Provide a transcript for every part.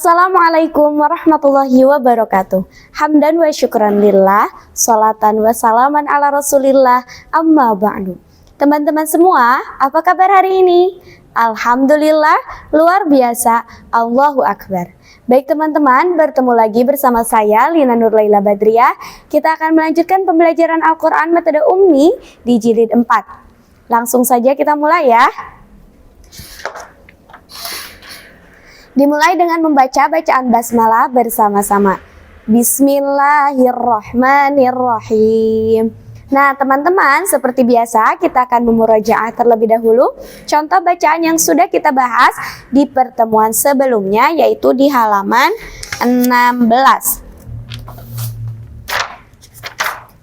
Assalamualaikum warahmatullahi wabarakatuh. Hamdan wa syukran lillah, salatan wa salaman ala rasulillah, amma ba'du. Teman-teman semua, apa kabar hari ini? Alhamdulillah, luar biasa, Allahu Akbar. Baik teman-teman, bertemu lagi bersama saya Lina Nurlaila Badriah. Kita akan melanjutkan pembelajaran Al-Quran metode Ummi di jilid 4. Langsung saja kita mulai ya. Dimulai dengan membaca bacaan basmalah bersama-sama. Bismillahirrahmanirrahim. Nah teman-teman, seperti biasa kita akan memurojaah terlebih dahulu contoh bacaan yang sudah kita bahas di pertemuan sebelumnya, yaitu di halaman 16.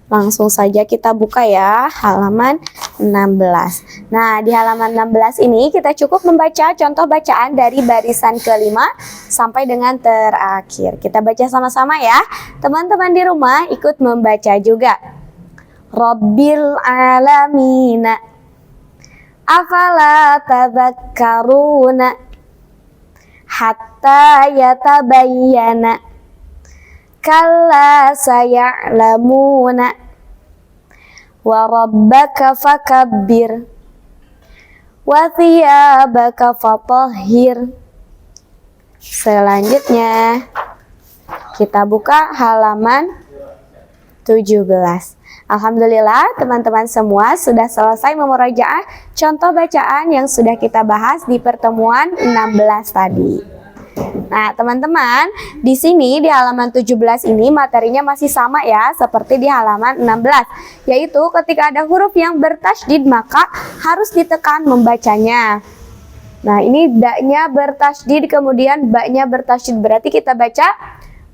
Langsung saja kita buka ya, halaman 16. Nah, di halaman 16 ini kita cukup membaca contoh bacaan dari barisan kelima sampai dengan terakhir. Kita baca sama-sama ya. Teman-teman di rumah ikut membaca juga. Rabbil alamina afala tadhakkaruna hatta yatabayyana kalla saya'lamuna wa rabbaka fakabbir wa thiyabaka fatahhir. Selanjutnya kita buka halaman 17. Alhamdulillah teman-teman semua sudah selesai memurojaah contoh bacaan yang sudah kita bahas di pertemuan 16 tadi. Nah teman-teman, di sini di halaman 17 ini materinya masih sama ya seperti di halaman 16, yaitu ketika ada huruf yang bertasydid maka harus ditekan membacanya. Nah ini da-nya bertasydid kemudian ba-nya bertasydid, berarti kita baca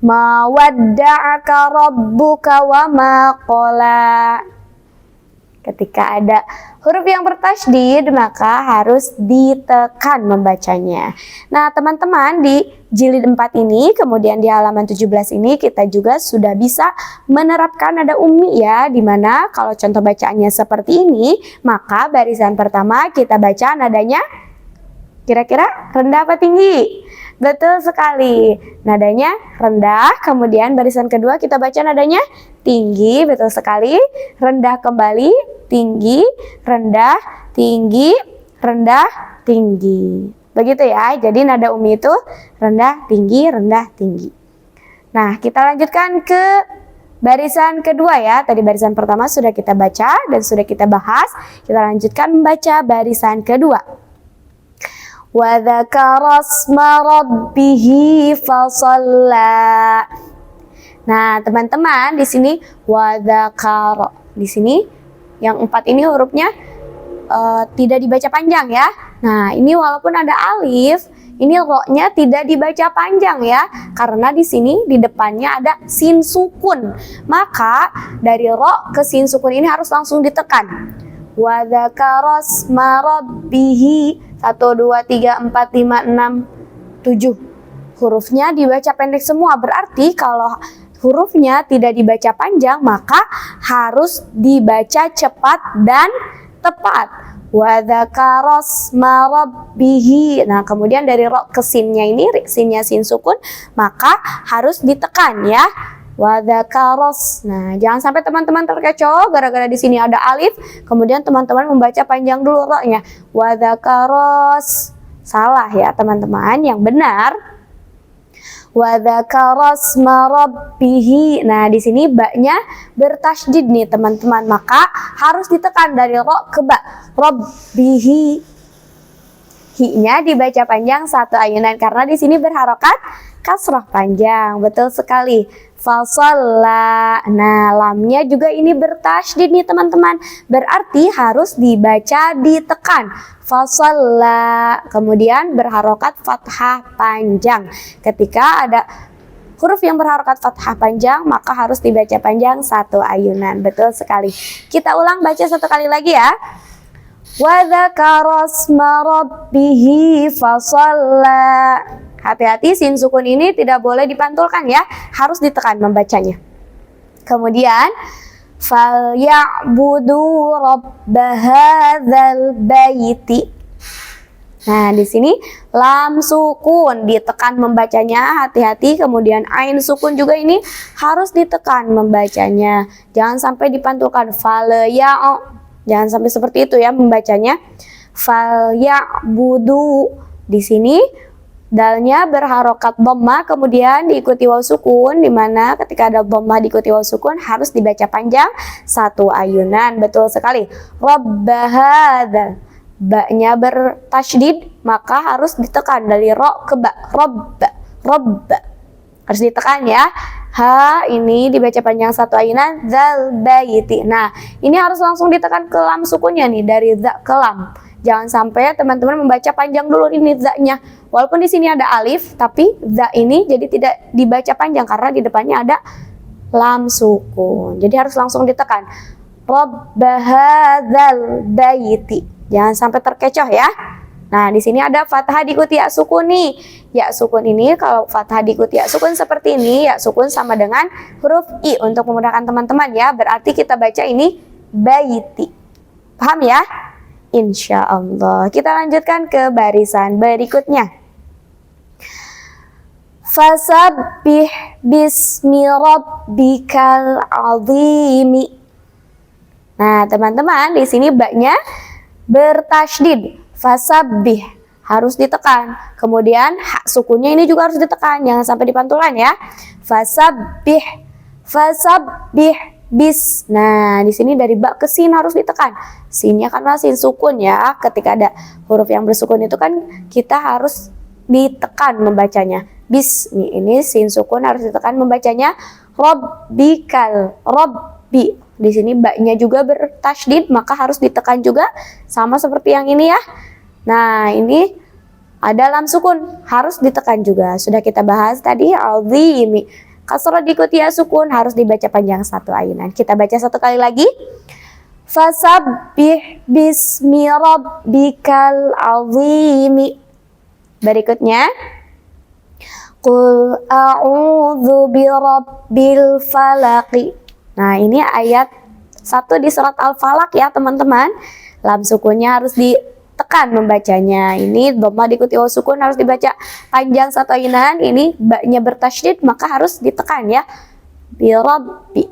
mawadda'aka rabbuka wa ma qala. Ketika ada huruf yang bertasydid maka harus ditekan membacanya. Nah teman-teman, di jilid 4 ini kemudian di halaman 17 ini kita juga sudah bisa menerapkan nada ummi ya, dimana kalau contoh bacaannya seperti ini maka barisan pertama kita baca nadanya kira-kira rendah apa tinggi? Betul sekali, nadanya rendah. Kemudian barisan kedua kita baca nadanya tinggi, betul sekali. Rendah kembali, tinggi, rendah, tinggi, rendah, tinggi. Begitu ya, jadi nada ummi itu rendah, tinggi, rendah, tinggi. Nah, kita lanjutkan ke barisan kedua ya. Tadi barisan pertama sudah kita baca dan sudah kita bahas. Kita lanjutkan membaca barisan kedua. Wa dzakara asma rabbih fasalla. Nah, teman-teman, di sini wa dzakara. Di sini yang 4 ini hurufnya tidak dibaca panjang ya. Nah, ini walaupun ada alif, ini ro-nya tidak dibaca panjang ya, karena di sini di depannya ada sin sukun. Maka dari ro ke sin sukun ini harus langsung ditekan. Wa dzakara asma rabbih. 1, 2, 3, 4, 5, 6, 7. Hurufnya dibaca pendek semua. Berarti kalau hurufnya tidak dibaca panjang maka harus dibaca cepat dan tepat. Wa dzakara asma rabbih. Nah, kemudian dari ro ke sinnya ini, sinnya sin sukun, maka harus ditekan ya. Wa dzakaros. Nah, jangan sampai teman-teman terkecoh gara-gara di sini ada alif, kemudian teman-teman membaca panjang dulu ro-nya. Wa dzakaros. Salah ya, teman-teman. Yang benar wa dzakaras ma rabbih. Nah, di sini ba-nya bertasydid nih, teman-teman. Maka harus ditekan dari ro ke ba. Rabbih. Hi-nya dibaca panjang 1 ayunan karena di sini berharokat kasrah panjang. Betul sekali. Fasalla. Nah, lamnya juga ini bertasydid nih teman-teman. Berarti harus dibaca ditekan. Fasalla. Kemudian berharokat fathah panjang. Ketika ada huruf yang berharokat fathah panjang maka harus dibaca panjang 1 ayunan. Betul sekali. Kita ulang baca 1 kali lagi ya. Wa dzakara asma rabbih fasalla. Hati-hati, sin sukun ini tidak boleh dipantulkan ya, harus ditekan membacanya. Kemudian falyabudu rabb hadzal baiti. Nah, di sini lam sukun ditekan membacanya, hati-hati. Kemudian ain sukun juga ini harus ditekan membacanya. Jangan sampai dipantulkan fal ya. Jangan sampai seperti itu ya membacanya. Fal ya budu. Di sini dalnya berharokat dhamma, kemudian diikuti waw sukun, di mana ketika ada dhamma diikuti waw sukun harus dibaca panjang satu ayunan. Betul sekali. Rabbahadza. Ba-nya bertasydid, maka harus ditekan dari ro ke ba. Robba. Harus ditekan ya. Ha ini dibaca panjang satu ayunan. Zal baiti. Nah, ini harus langsung ditekan ke lam sukunnya nih, dari za ke lam. Jangan sampai teman-teman membaca panjang dulu ini za-nya. Walaupun di sini ada alif, tapi za ini jadi tidak dibaca panjang karena di depannya ada lam sukun. Jadi harus langsung ditekan. Rabbahadzal baiti. Jangan sampai terkecoh ya. Nah, di sini ada fathah diikuti ya sukun nih. Ya sukun ini kalau fathah diikuti ya sukun seperti ini, ya sukun sama dengan huruf i untuk memudahkan teman-teman ya. Berarti kita baca ini baiti. Paham ya? Insya Allah. Kita lanjutkan ke barisan berikutnya. Fasabbih bismi rabbikal azimi. Nah, teman-teman, di sini ba-nya bertasydid, fasabbih harus ditekan. Kemudian hak sukunnya ini juga harus ditekan, jangan sampai dipantulkan ya. Fasabbih bis. Nah, di sini dari ba ke sin harus ditekan. Sinnya karena sin sukun ya. Ketika ada huruf yang bersukun itu kan kita harus ditekan membacanya. Bis nih, ini sin sukun harus ditekan membacanya. Rabbikal, rabbi. Di sini ba-nya juga bertasydid, maka harus ditekan juga sama seperti yang ini ya. Nah, ini ada lam sukun, harus ditekan juga. Sudah kita bahas tadi azimi. Kasrah diikuti ya sukun, harus dibaca panjang satu ayunan. Kita baca satu kali lagi. Fasabbih bismi rabbikal azimi. Berikutnya, Qul a'udzu birabbil falaq. Nah, ini ayat 1 di surat Al-Falaq ya teman-teman. Lam sukunnya harus ditekan membacanya. Ini dhamma diikuti waw sukun harus dibaca panjang satu ayunan. Ini ba-nya bertasydid maka harus ditekan ya. Birabbi.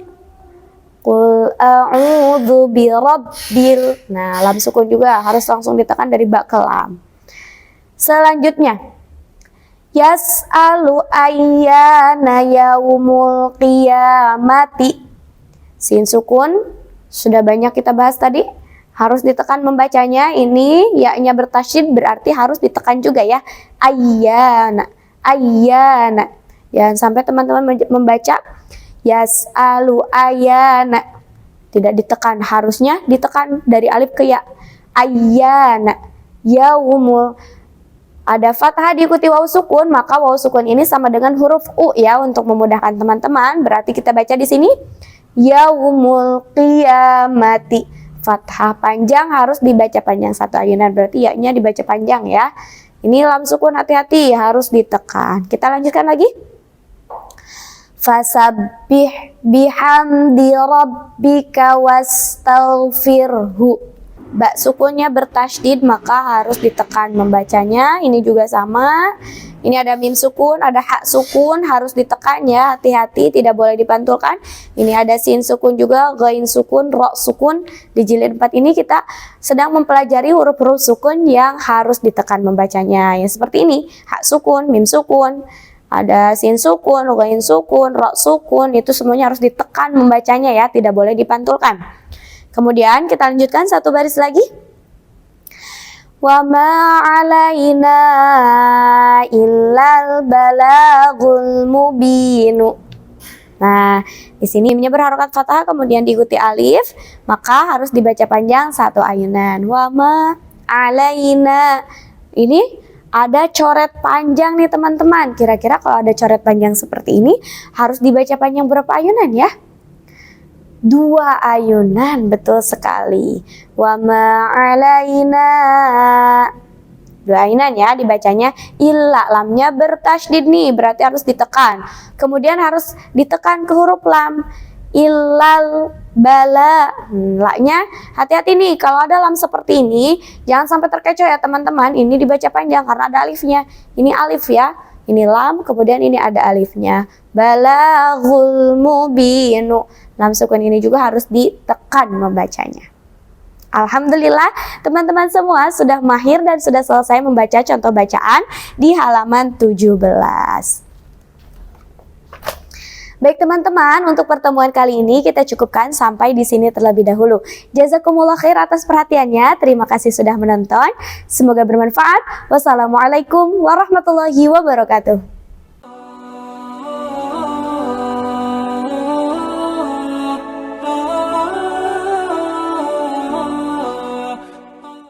Qul a'udzu birabbil. Nah, lam sukun juga harus langsung ditekan dari ba ke lam. Selanjutnya, yas'alu ayyana yaumul qiyamati. Sin sukun sudah banyak kita bahas tadi, harus ditekan membacanya. Ini ya-nya bertasydid berarti harus ditekan juga ya. Ayyana. Jangan sampai teman-teman membaca yas'alu ayyana tidak ditekan, harusnya ditekan dari alif ke ya. Ayyana yaumul. Ada fathah diikuti waw sukun, maka waw sukun ini sama dengan huruf u ya untuk memudahkan teman-teman. Berarti kita baca di sini yaumul qiyamati. Fathah panjang harus dibaca panjang satu ayunan, berarti ya-nya dibaca panjang ya. Ini lam sukun, hati-hati harus ditekan. Kita lanjutkan lagi. Fasabbih bihamdi rabbika wastaghfirhu. Ba sukunnya bertasydid maka harus ditekan membacanya. Ini juga sama. Ini ada mim sukun, ada hak sukun, harus ditekan ya. Hati-hati, tidak boleh dipantulkan. Ini ada sin sukun juga, ghain sukun, ro sukun. Di jilid 4 ini kita sedang mempelajari huruf-huruf sukun yang harus ditekan membacanya. Ya seperti ini, hak sukun, mim sukun, ada sin sukun, ghain sukun, ro sukun. Itu semuanya harus ditekan membacanya ya, tidak boleh dipantulkan. Kemudian kita lanjutkan satu baris lagi. Wa ma 'alaina illal balagul mubinu. Nah, di sini mimnya berharokat fathah kemudian diikuti alif, maka harus dibaca panjang satu ayunan. Wa ma 'alaina. Ini ada coret panjang nih teman-teman. Kira-kira kalau ada coret panjang seperti ini harus dibaca panjang berapa ayunan ya? 2 ayunan, betul sekali. Wa ma 'alaina. 2 ayunan ya dibacanya. Illa, lamnya bertasydid nih, berarti harus ditekan. Kemudian harus ditekan ke huruf lam. Illal bala. La-nya hati-hati nih, kalau ada lam seperti ini jangan sampai terkecoh ya teman-teman. Ini dibaca panjang karena ada alifnya. Ini alif ya, ini lam, kemudian ini ada alifnya. Balaghul mubinu. Lam sukun ini juga harus ditekan membacanya. Alhamdulillah teman-teman semua sudah mahir dan sudah selesai membaca contoh bacaan di halaman 17. Baik teman-teman, untuk pertemuan kali ini kita cukupkan sampai di sini terlebih dahulu. Jazakumullah khair atas perhatiannya. Terima kasih sudah menonton. Semoga bermanfaat. Wassalamualaikum warahmatullahi wabarakatuh.